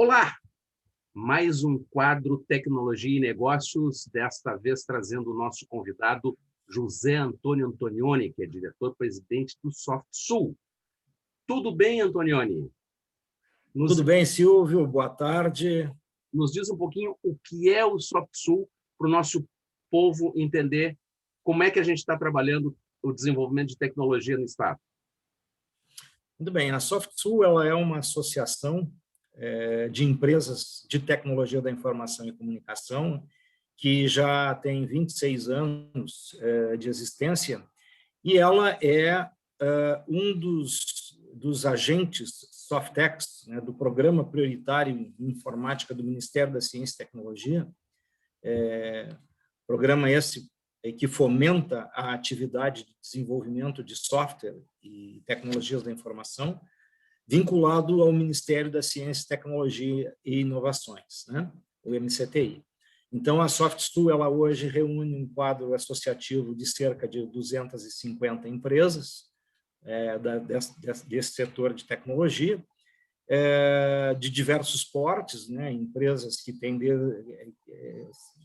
Olá! Mais um quadro Tecnologia e Negócios, desta vez trazendo o nosso convidado José Antônio Antonioni, que é diretor-presidente do SoftSul. Tudo bem, Antonioni? Tudo bem, Silvio? Boa tarde. Nos diz um pouquinho o que é o SoftSul para o nosso povo entender como é que a gente está trabalhando o desenvolvimento de tecnologia no Estado. Muito bem, a SoftSul ela é uma associação de empresas de tecnologia da informação e comunicação que já tem 26 anos de existência e ela é um dos agentes Softex, né, do Programa Prioritário em Informática do Ministério da Ciência e Tecnologia, programa esse que fomenta a atividade de desenvolvimento de software e tecnologias da informação, vinculado ao Ministério da Ciência, Tecnologia e Inovações, né? O MCTI. Então, a SoftSul, ela hoje reúne um quadro associativo de cerca de 250 empresas desse setor de tecnologia, de diversos portes, né? Empresas que têm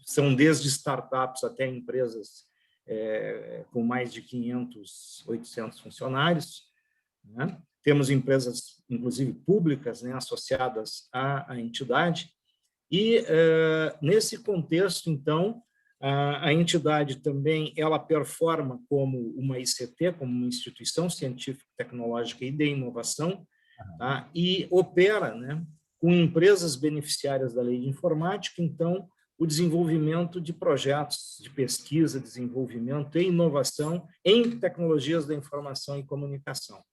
são desde startups até empresas com mais de 500, 800 funcionários, né? Temos empresas, inclusive públicas, né, associadas à entidade, e nesse contexto, então, a entidade também ela performa como uma ICT, como uma instituição científica, tecnológica e de inovação, tá? E opera, né, com empresas beneficiárias da lei de informática, então, o desenvolvimento de projetos de pesquisa, desenvolvimento e inovação em tecnologias da informação e comunicação.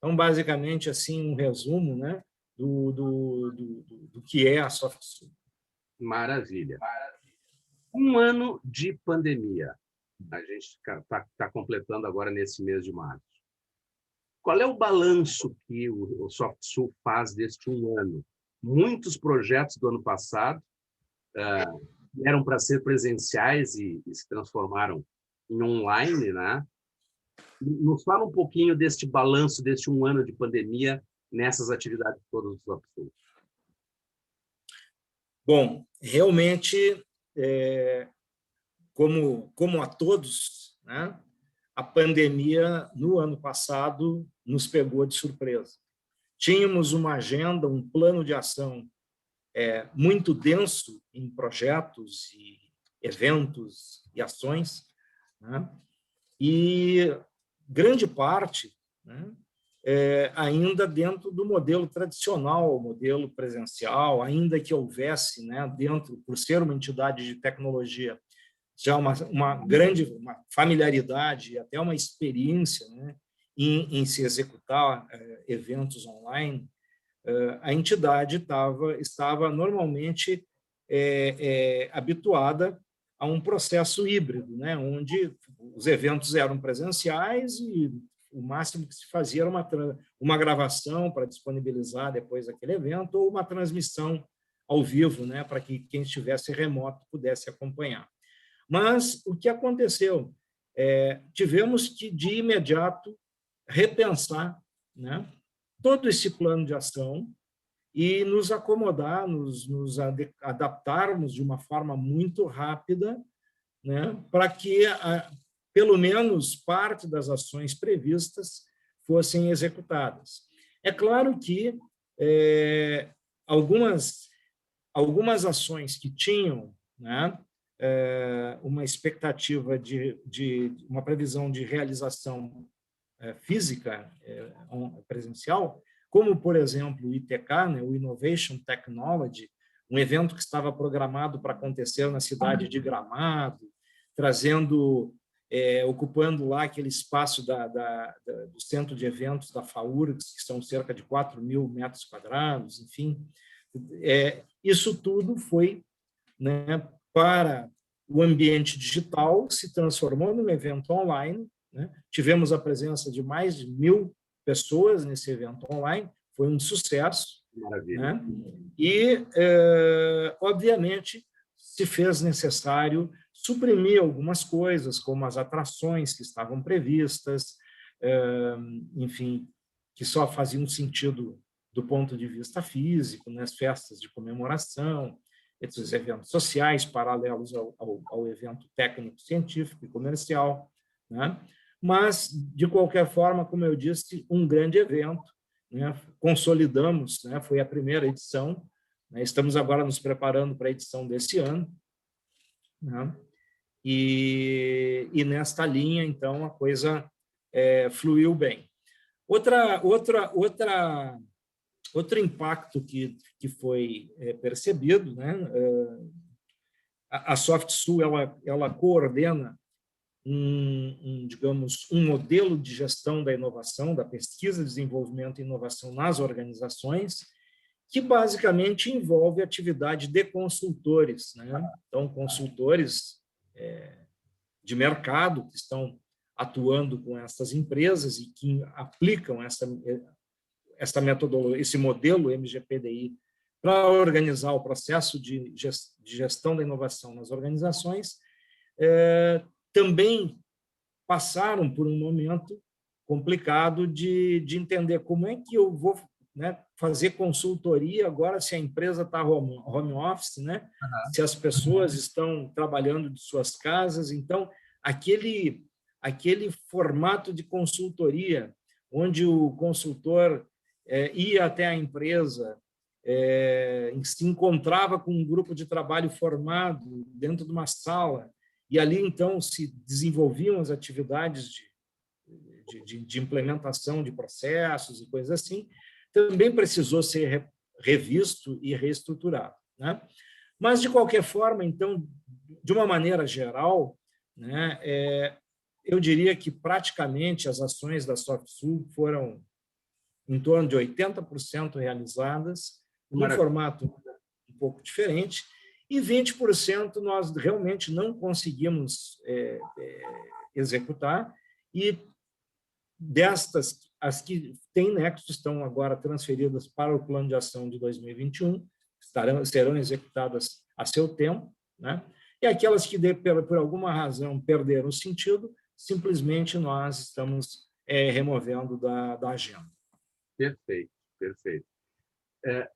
Então, basicamente, assim, um resumo, né, do que é a SoftSul. Maravilha. Um ano de pandemia. A gente está completando agora nesse mês de março. Qual é o balanço que o SoftSul faz deste um ano? Muitos projetos do ano passado eram para ser presenciais e se transformaram em online, né? Nos fala um pouquinho deste balanço, deste um ano de pandemia nessas atividades todas do SoftSul. Bom, realmente, como a todos, né, a pandemia, no ano passado, nos pegou de surpresa. Tínhamos uma agenda, um plano de ação muito denso em projetos e eventos e ações, né, e grande parte, né, ainda dentro do modelo tradicional, modelo presencial, ainda que houvesse, né, dentro, por ser uma entidade de tecnologia, já uma grande familiaridade, até uma experiência, né, em se executar eventos online, a entidade estava normalmente habituada a um processo híbrido, né, onde os eventos eram presenciais e o máximo que se fazia era uma gravação para disponibilizar depois daquele evento ou uma transmissão ao vivo, né, para que quem estivesse remoto pudesse acompanhar. Mas o que aconteceu? Tivemos que, de imediato, repensar, né, todo esse plano de ação e nos acomodar, nos adaptarmos de uma forma muito rápida, né, para que pelo menos parte das ações previstas fossem executadas. É claro que algumas ações que tinham, né, uma expectativa de uma previsão de realização física, presencial, como, por exemplo, o ITK, né, o Innovation Technology, um evento que estava programado para acontecer na cidade de Gramado, ocupando lá aquele espaço do centro de eventos da FAURGS, que são cerca de 4.000 metros quadrados, enfim. Isso tudo foi, né, para o ambiente digital, se transformou num evento online, né? Tivemos a presença de mais de 1.000 pessoas nesse evento online, foi um sucesso. Maravilha. Né? E, obviamente, se fez necessário suprimir algumas coisas, como as atrações que estavam previstas, enfim, que só faziam sentido do ponto de vista físico, nas festas de comemoração, esses eventos sociais paralelos ao evento técnico, científico e comercial, né? Mas, de qualquer forma, como eu disse, um grande evento, né? Consolidamos, né? Foi a primeira edição, né? Estamos agora nos preparando para a edição desse ano, né? E nesta linha, então, a coisa fluiu bem. Outro impacto que foi percebido, né? A SoftSul ela coordena digamos, um modelo de gestão da inovação, da pesquisa, desenvolvimento e inovação nas organizações, que basicamente envolve atividade de consultores, né? Então, consultores de mercado que estão atuando com essas empresas e que aplicam essa metodologia, esse modelo MGPDI para organizar o processo de gestão da inovação nas organizações, também passaram por um momento complicado de entender como é que eu vou, né, fazer consultoria agora se a empresa está home office, né? Se as pessoas estão trabalhando de suas casas. Então, aquele formato de consultoria, onde o consultor ia até a empresa, se encontrava com um grupo de trabalho formado dentro de uma sala, e ali, então, se desenvolviam as atividades de implementação de processos e coisas assim, também precisou ser revisto e reestruturado, né? Mas, de qualquer forma, então, de uma maneira geral, né, eu diria que praticamente as ações da SoftSul foram em torno de 80% realizadas, num formato um pouco diferente, e 20% nós realmente não conseguimos executar, e destas, as que têm nexo estão agora transferidas para o plano de ação de 2021, serão executadas a seu tempo, né? E aquelas que, por alguma razão, perderam o sentido, simplesmente nós estamos removendo da agenda. Perfeito, perfeito.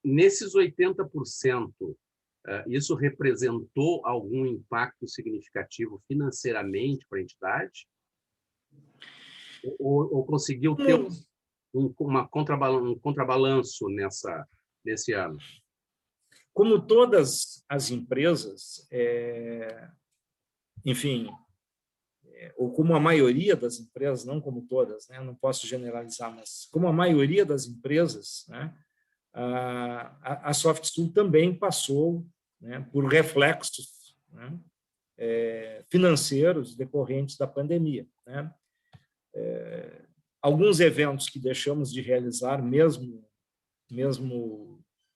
Nesses 80%, isso representou algum impacto significativo financeiramente para a entidade? Ou conseguiu ter um contrabalanço nesse ano? Como todas as empresas, enfim, ou como a maioria das empresas, não como todas, né? Não posso generalizar, mas como a maioria das empresas, né? A SoftSul também passou, né, por reflexos, né, financeiros decorrentes da pandemia, né? Alguns eventos que deixamos de realizar, mesmo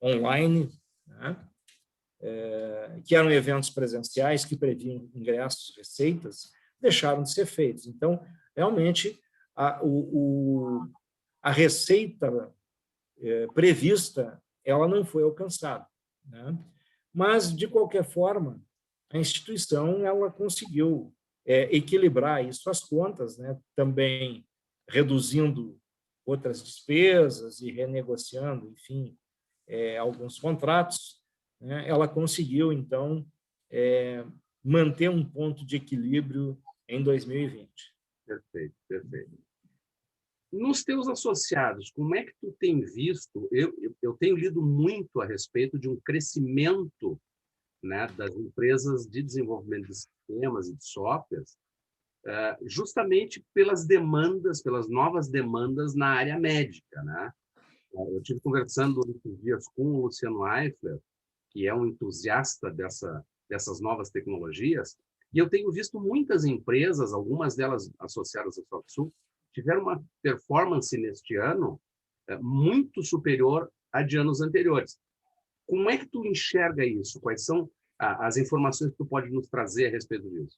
online, né, que eram eventos presenciais que previam ingressos, receitas, deixaram de ser feitos. Então, realmente, a receita prevista, ela não foi alcançada, né? Mas, de qualquer forma, a instituição ela conseguiu equilibrar isso às contas, né? Também reduzindo outras despesas e renegociando, enfim, alguns contratos, né? Ela conseguiu, então, manter um ponto de equilíbrio em 2020. Perfeito, perfeito. Nos teus associados, como é que tu tem visto? Eu tenho lido muito a respeito de um crescimento, né, das empresas de desenvolvimento de sistemas e de softwares, justamente pelas demandas, pelas novas demandas na área médica, né? Eu estive conversando esses dias com o Luciano Eifler, que é um entusiasta dessas novas tecnologias, e eu tenho visto muitas empresas, algumas delas associadas à SoftSul, tiveram uma performance neste ano muito superior à de anos anteriores. Como é que tu enxerga isso? Quais são as informações que tu pode nos trazer a respeito disso?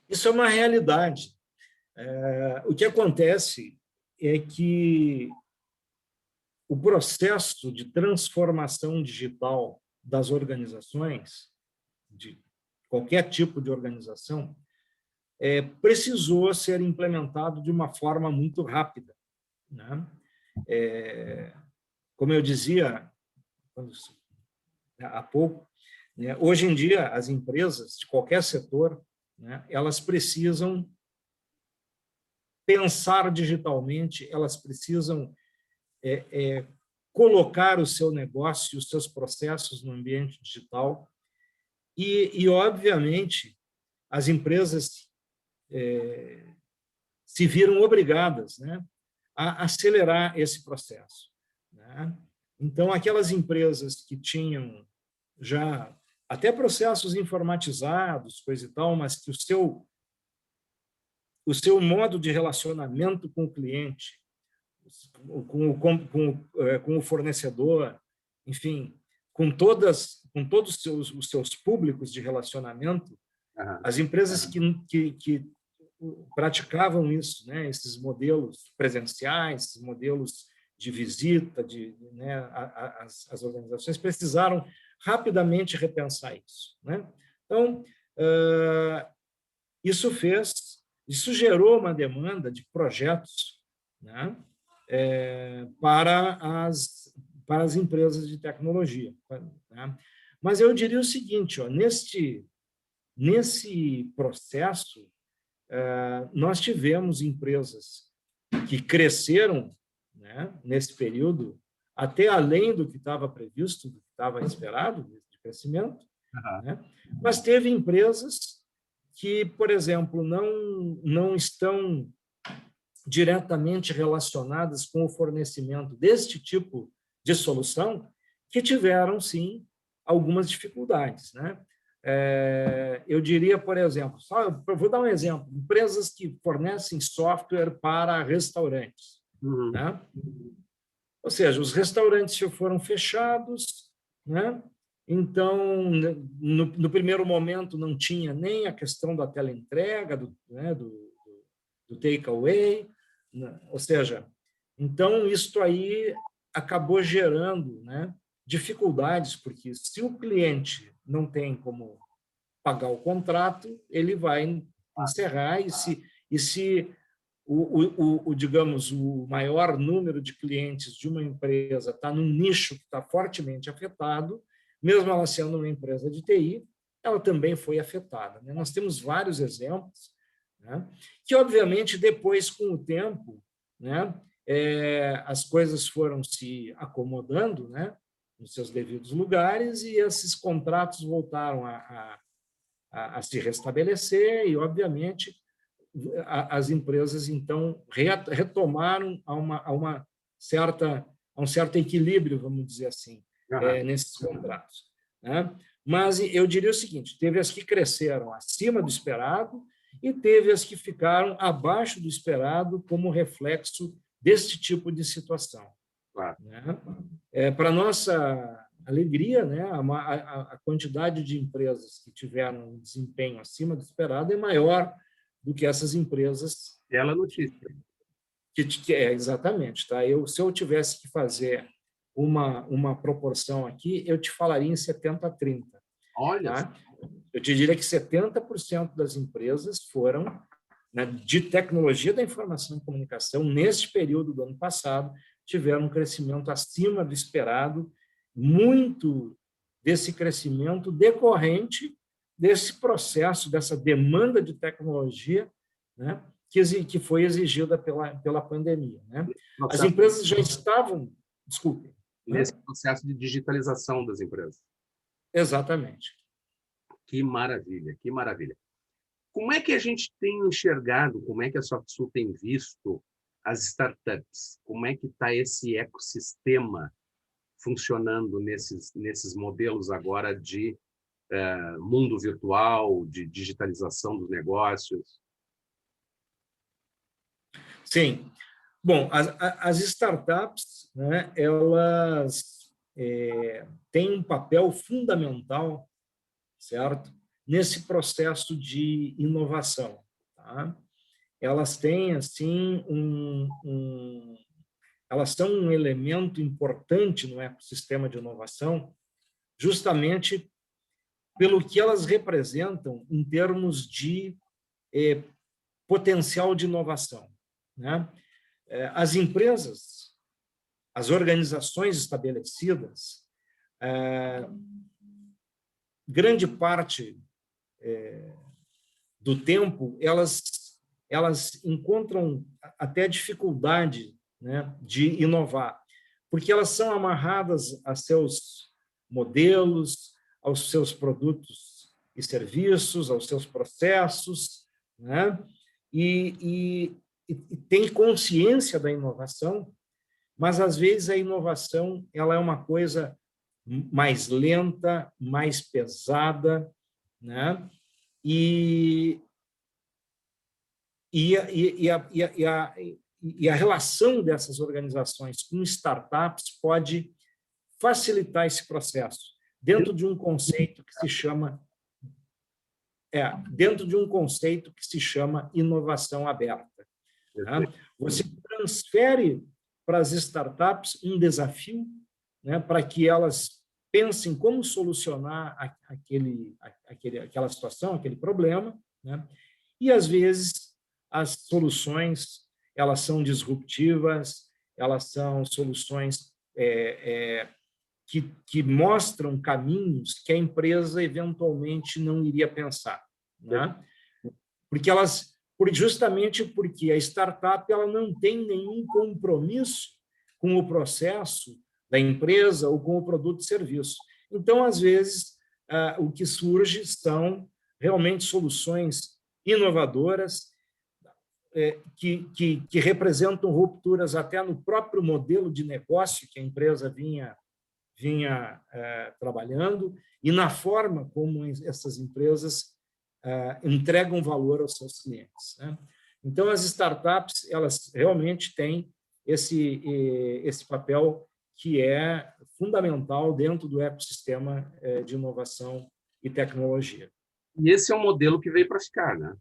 Isso é uma realidade. O que acontece é que o processo de transformação digital das organizações, de qualquer tipo de organização, precisou ser implementado de uma forma muito rápida, né? como eu dizia há pouco, né, hoje em dia as empresas de qualquer setor, né, elas precisam pensar digitalmente, elas precisam colocar o seu negócio, os seus processos no ambiente digital e obviamente, as empresas se viram obrigadas, né, a acelerar esse processo, né? Então, aquelas empresas que tinham já até processos informatizados, coisa e tal, mas que o seu modo de relacionamento com o cliente, com o fornecedor, enfim, com todos os seus públicos de relacionamento, as empresas que praticavam isso, né, esses modelos presenciais, esses modelos de visita, né, as organizações precisaram rapidamente repensar isso, né? Então, isso gerou uma demanda de projetos, né, para as empresas de tecnologia, né? Mas eu diria o seguinte, ó, nesse processo, nós tivemos empresas que cresceram, né, nesse período, até além do que estava previsto, do que estava esperado de crescimento, né? Mas teve empresas que, por exemplo, não estão diretamente relacionadas com o fornecimento deste tipo de solução, que tiveram, sim, algumas dificuldades, né? Eu diria, por exemplo, vou dar um exemplo, empresas que fornecem software para restaurantes, né? Ou seja, os restaurantes já foram fechados, né? Então, no primeiro momento, não tinha nem a questão da teleentrega, do takeaway, né? Ou seja, então, isso aí acabou gerando, né, dificuldades, porque se o cliente não tem como pagar o contrato, ele vai encerrar, e se digamos, o maior número de clientes de uma empresa está num nicho que está fortemente afetado, mesmo ela sendo uma empresa de TI, ela também foi afetada, né? Nós temos vários exemplos, né, que, obviamente, depois, com o tempo, né, as coisas foram se acomodando, né, nos seus devidos lugares, e esses contratos voltaram a se restabelecer e, obviamente, as empresas, então, retomaram a um certo equilíbrio, vamos dizer assim, nesses contratos, né? Mas eu diria o seguinte, teve as que cresceram acima do esperado e teve as que ficaram abaixo do esperado como reflexo deste tipo de situação. Claro. Né? Para nossa alegria, né, a quantidade de empresas que tiveram um desempenho acima do esperado é maior do que essas empresas. Bela notícia. Exatamente. Tá? Se eu tivesse que fazer uma proporção aqui, eu te falaria em 70-30. Olha. Tá? Eu te diria que 70% das empresas foram, né, de tecnologia da informação e comunicação, neste período do ano passado, tiveram um crescimento acima do esperado, muito desse crescimento decorrente desse processo, dessa demanda de tecnologia, né, que foi exigida pela pandemia. Né? As empresas já estavam... Desculpe. Nesse processo de digitalização das empresas. Exatamente. Que maravilha, que maravilha. Como é que a gente tem enxergado, como é que a SoftSul tem visto as startups? Como é que está esse ecossistema funcionando nesses modelos agora de mundo virtual, de digitalização dos negócios? Sim. Bom, as startups, né, elas têm um papel fundamental, certo? Nesse processo de inovação. Tá? Elas têm, assim, elas são um elemento importante no ecossistema de inovação, justamente pelo que elas representam em termos de potencial de inovação. Né? As empresas, as organizações estabelecidas, grande parte do tempo, elas encontram até dificuldade, né, de inovar, porque elas são amarradas a seus modelos, aos seus produtos e serviços, aos seus processos, né, e tem consciência da inovação, mas, às vezes, a inovação ela é uma coisa mais lenta, mais pesada, né? E a relação dessas organizações com startups pode facilitar esse processo, dentro de um conceito que se chama inovação aberta. Tá? Você transfere para as startups um desafio, né, para que elas pensem como solucionar aquela situação, aquele problema, né? E, às vezes, as soluções elas são disruptivas, elas são soluções que mostram caminhos que a empresa eventualmente não iria pensar, né? Justamente porque a startup ela não tem nenhum compromisso com o processo da empresa ou com o produto e serviço. Então, às vezes, o que surge são realmente soluções inovadoras que representam rupturas até no próprio modelo de negócio que a empresa vinha trabalhando e na forma como essas empresas entregam valor aos seus clientes, né? Então, as startups elas realmente têm esse papel que é fundamental dentro do ecossistema de inovação e tecnologia. E esse é um modelo que veio para ficar, né?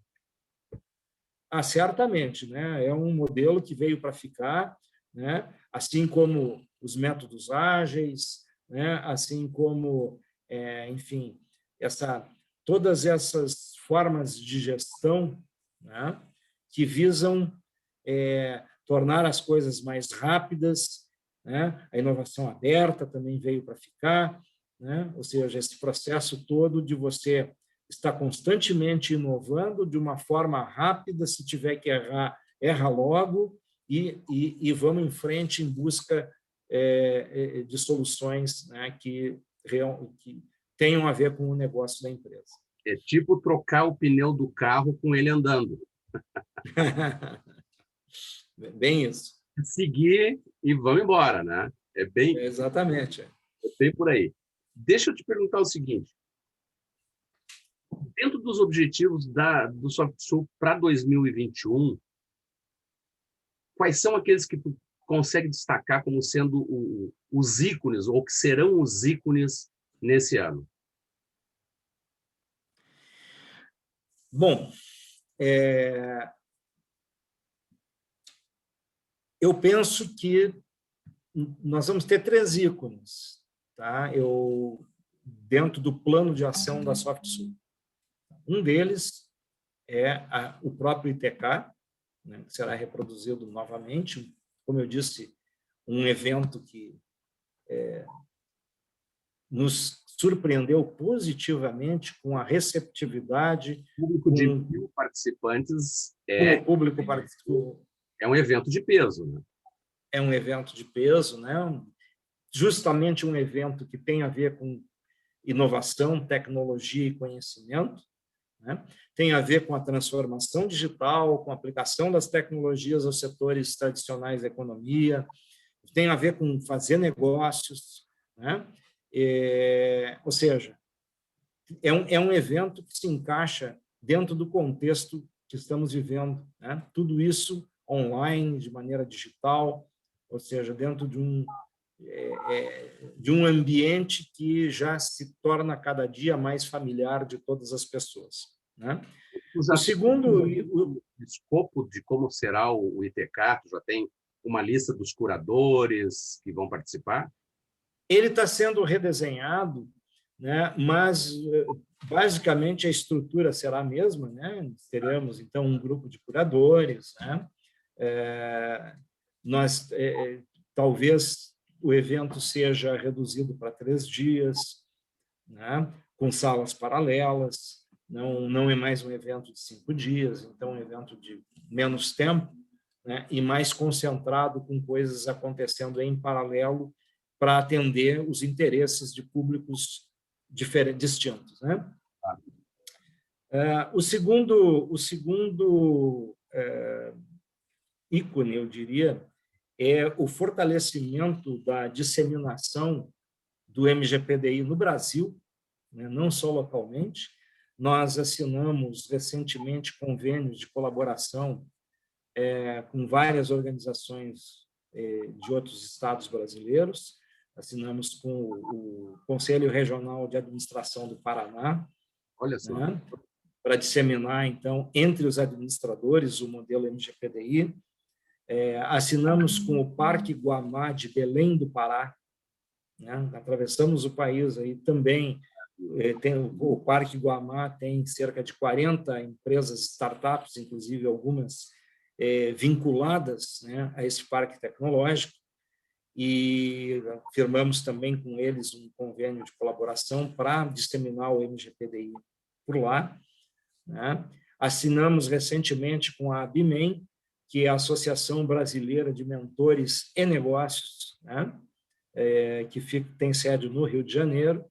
Certamente, né? É um modelo que veio para ficar, né? Assim como os métodos ágeis, né? Assim como, enfim, todas essas formas de gestão, né, que visam tornar as coisas mais rápidas, né? A inovação aberta também veio para ficar, né? Ou seja, esse processo todo de você estar constantemente inovando de uma forma rápida, se tiver que errar, erra logo e vamos em frente em busca de soluções, né, que tenham a ver com o negócio da empresa. É tipo trocar o pneu do carro com ele andando. Bem isso. Seguir e vamos embora, né? Exatamente. É bem por aí. Deixa eu te perguntar o seguinte. Dentro dos objetivos do SoftSul para 2021, quais são aqueles que tu consegue destacar como sendo os ícones, ou que serão os ícones nesse ano? Bom, eu penso que nós vamos ter 3 ícones, tá? Dentro do plano de ação da SoftSul. Um deles é o próprio ITK, né, que será reproduzido novamente, como eu disse, um evento que nos surpreendeu positivamente com a receptividade. O público de 1.000 participantes o público participou. É um evento de peso, né? É um evento de peso, né? Justamente um evento que tem a ver com inovação, tecnologia e conhecimento, né? Tem a ver com a transformação digital, com a aplicação das tecnologias aos setores tradicionais da economia, tem a ver com fazer negócios, né? Ou seja, é um evento que se encaixa dentro do contexto que estamos vivendo, né? Tudo isso online, de maneira digital, ou seja, dentro de um ambiente que já se torna cada dia mais familiar de todas as pessoas, né? O segundo, o escopo de como será o ITK, já tem uma lista dos curadores que vão participar? Ele está sendo redesenhado, né? Mas basicamente a estrutura será a mesma, né? Teremos então um grupo de curadores, né? Nós talvez o evento seja reduzido para 3 dias, né? Com salas paralelas, não é mais um evento de 5 dias, então é um evento de menos tempo, né? E mais concentrado, com coisas acontecendo em paralelo para atender os interesses de públicos distintos, né? O segundo ícone, eu diria, é o fortalecimento da disseminação do MGPDI no Brasil, né, não só localmente. Nós assinamos recentemente convênios de colaboração com várias organizações de outros estados brasileiros. Assinamos com o Conselho Regional de Administração do Paraná, Olha só, né, para disseminar, então, entre os administradores o modelo MGPDI. Assinamos com o Parque Guamá de Belém do Pará, né? Atravessamos o país aí também. O Parque Guamá tem cerca de 40 empresas, startups, inclusive algumas vinculadas, né, a esse parque tecnológico, e firmamos também com eles um convênio de colaboração para disseminar o MGPDI por lá, né? Assinamos recentemente com a ABMEM, que é a Associação Brasileira de Mentores e Negócios, né? Que tem sede no Rio de Janeiro,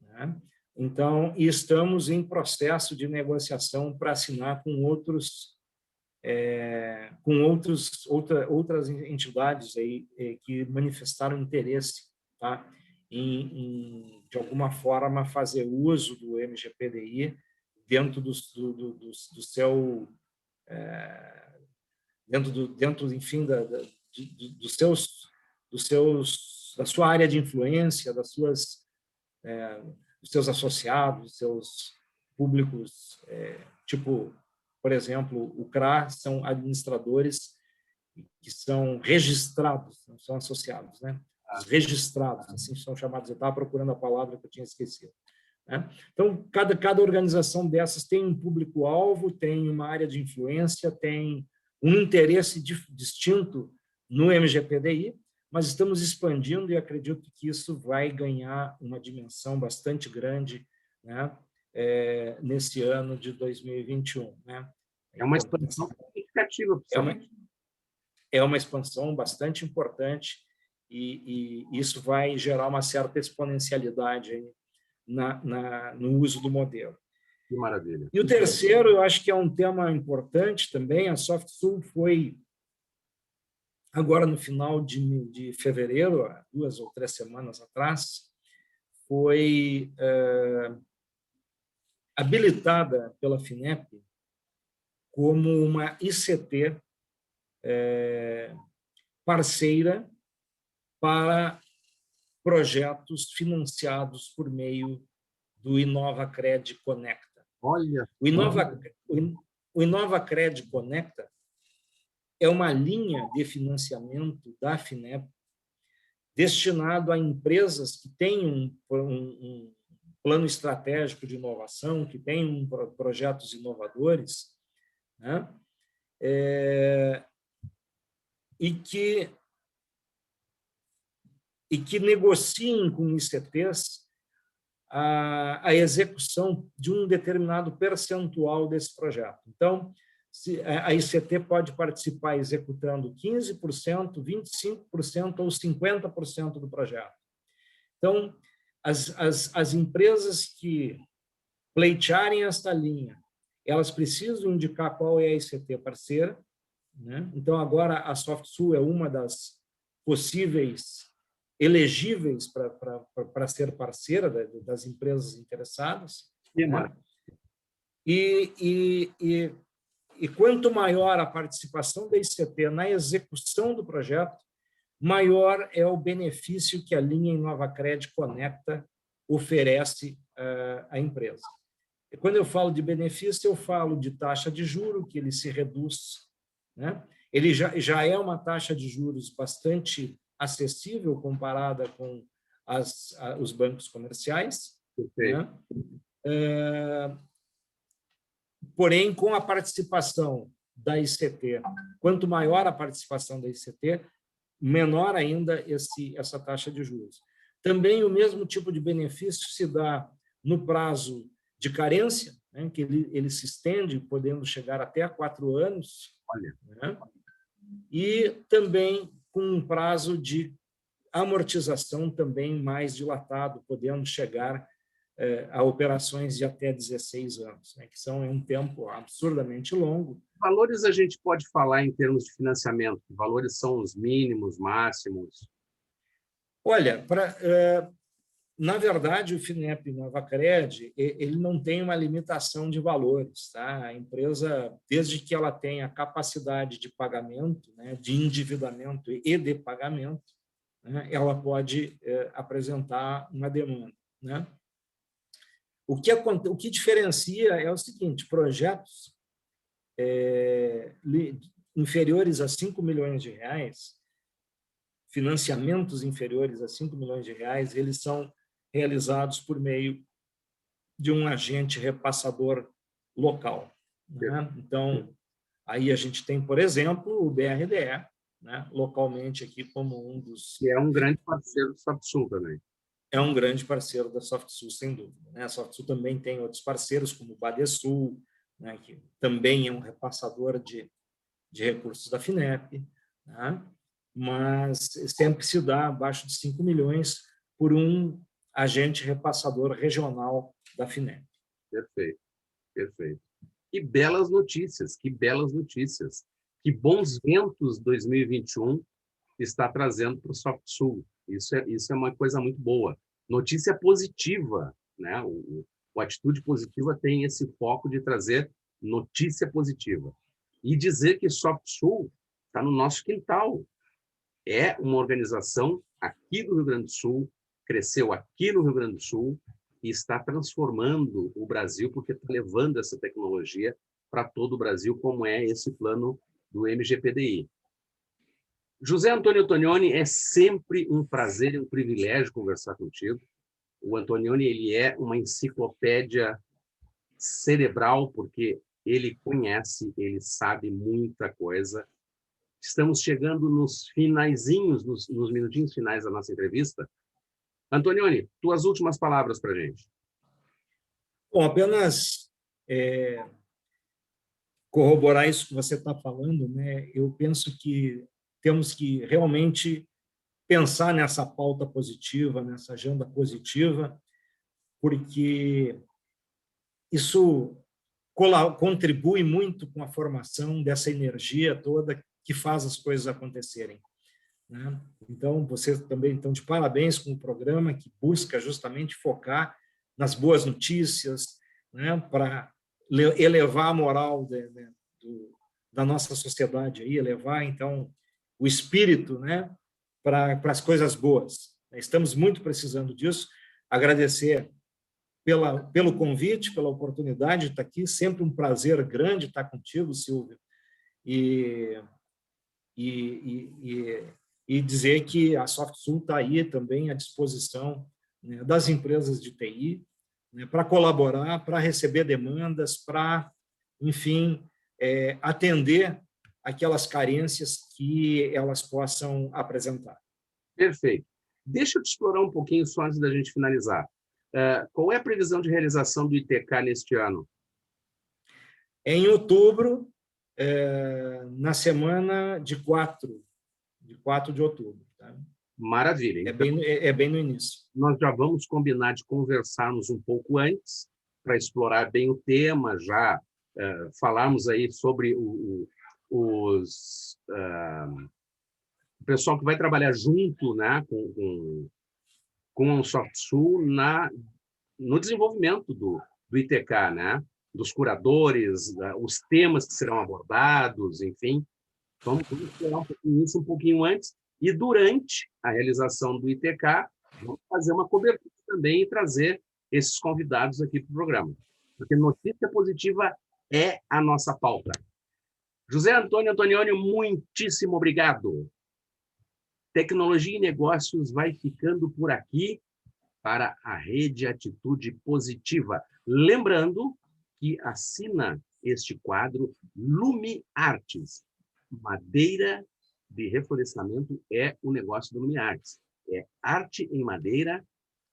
né? Então, estamos em processo de negociação para assinar com outras entidades aí, que manifestaram interesse, tá? De alguma forma, fazer uso do MGPDI dentro do seu enfim, da sua área de influência, dos seus associados, dos seus públicos, tipo, por exemplo, o CRA são administradores que são registrados, não são associados, né? Os registrados, assim são chamados. Eu estava procurando a palavra que eu tinha esquecido, né? Então, cada organização dessas tem um público-alvo, tem uma área de influência, tem um interesse distinto no MGPDI, mas estamos expandindo e acredito que isso vai ganhar uma dimensão bastante grande, né, nesse ano de 2021. Né? É uma expansão significativa. É uma expansão bastante importante e isso vai gerar uma certa exponencialidade aí no uso do modelo. Que maravilha. E o terceiro, eu acho que é um tema importante também. A SoftSul foi, agora no final de fevereiro, há 2 ou 3 semanas atrás, foi habilitada pela FINEP como uma ICT parceira para projetos financiados por meio do InovaCred Conecta. Olha. O InovaCred Conecta é uma linha de financiamento da FINEP destinado a empresas que têm um plano estratégico de inovação, que têm projetos inovadores, né? E que negociem com ICTs a execução de um determinado percentual desse projeto. Então, a ICT pode participar executando 15%, 25% ou 50% do projeto. Então, as empresas que pleitearem esta linha, elas precisam indicar qual é a ICT parceira, né? Então, agora a SoftSul é uma das possíveis elegíveis para ser parceira das empresas interessadas. Né? E quanto maior a participação da ICT na execução do projeto, maior é o benefício que a linha InovaCred Conecta oferece à empresa. E quando eu falo de benefício, eu falo de taxa de juro, que ele se reduz, né? Ele já é uma taxa de juros bastante acessível comparada com os bancos comerciais, né? Porém, com a participação da ICT, quanto maior a participação da ICT, menor ainda essa taxa de juros. Também o mesmo tipo de benefício se dá no prazo de carência, né, que ele se estende, podendo chegar até a 4 anos, né, e também com um prazo de amortização também mais dilatado, podendo chegar a operações de até 16 anos, né, que são um tempo absurdamente longo. Valores a gente pode falar em termos de financiamento? Que valores são os mínimos, máximos? Olha, na verdade, o Finep Novacred, ele não tem uma limitação de valores. Tá? A empresa, desde que ela tenha capacidade de pagamento, né, de endividamento e de pagamento, né, ela pode apresentar uma demanda. Né? O que diferencia é o seguinte: projetos inferiores a 5 milhões de reais, financiamentos inferiores a 5 milhões de reais, eles são realizados por meio de um agente repassador local. Né? Então, aí a gente tem, por exemplo, o BRDE, né, localmente aqui como um dos... Que é um grande parceiro do SoftSul também. É um grande parceiro da SoftSul, sem dúvida. Né? A SoftSul também tem outros parceiros, como o Badesul, né, que também é um repassador de recursos da Finep, né? Mas sempre se dá abaixo de 5 milhões por um agente repassador regional da Finep. Perfeito, perfeito. Que belas notícias, que belas notícias. Que bons ventos 2021 está trazendo para o SoftSul. Isso é uma coisa muito boa. Notícia positiva, né? O Atitude Positiva tem esse foco de trazer notícia positiva. E dizer que SoftSul está no nosso quintal. É uma organização aqui do Rio Grande do Sul, cresceu aqui no Rio Grande do Sul e está transformando o Brasil, porque está levando essa tecnologia para todo o Brasil, como é esse plano do MGPDI. José Antônio Antonioni, é sempre um prazer e um privilégio conversar contigo. O Antonioni, ele é uma enciclopédia cerebral, porque ele conhece, ele sabe muita coisa. Estamos chegando nos finaizinhos, nos minutinhos finais da nossa entrevista. Antonioni, tuas últimas palavras para a gente. Bom, apenas corroborar isso que você está falando, né? Eu penso que temos que realmente pensar nessa pauta positiva, nessa agenda positiva, porque isso contribui muito com a formação dessa energia toda que faz as coisas acontecerem. Né? Então, você também de parabéns com o programa que busca justamente focar nas boas notícias, né, para elevar a moral da nossa sociedade, aí, elevar, então, o espírito, né, para as coisas boas. Estamos muito precisando disso. Agradecer pelo convite, pela oportunidade de estar aqui. Sempre um prazer grande estar contigo, Silvio. E dizer que a SoftSul está aí também à disposição, né, das empresas de TI, né, para colaborar, para receber demandas, para, enfim, atender aquelas carências que elas possam apresentar. Perfeito. Deixa eu te explorar um pouquinho só antes da gente finalizar. Qual é a previsão de realização do ITK neste ano? Em outubro, na semana de 4 de outubro. Tá? Maravilha. Então, é bem no início. Nós já vamos combinar de conversarmos um pouco antes, para explorar bem o tema, já falarmos aí sobre o pessoal que vai trabalhar junto, né, com o SoftSul no desenvolvimento do ITK, né? Dos curadores, os temas que serão abordados, enfim. Vamos esperar um pouquinho antes. E durante a realização do ITK, vamos fazer uma cobertura também e trazer esses convidados aqui para o programa. Porque notícia positiva é a nossa pauta. José Antônio Antonioni, muitíssimo obrigado. Tecnologia e Negócios vai ficando por aqui para a Rede Atitude Positiva. Lembrando que assina este quadro Lume Artes, madeira de reflorestamento é o negócio do Lumiartes. É arte em madeira,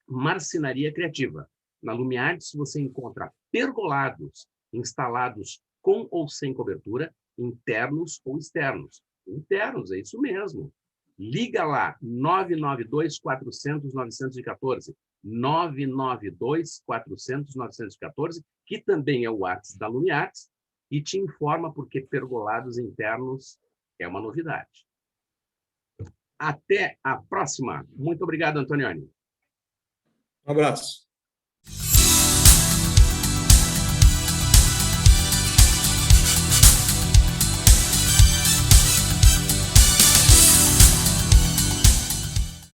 marcenaria criativa. Na Lumiartes você encontra pergolados instalados com ou sem cobertura, internos ou externos. Internos, é isso mesmo. Liga lá, 992-400-914. 992-400-914, que também é o WhatsApp da Lumiartes, e te informa porque pergolados internos é uma novidade. Até a próxima. Muito obrigado, Antonioni. Um abraço.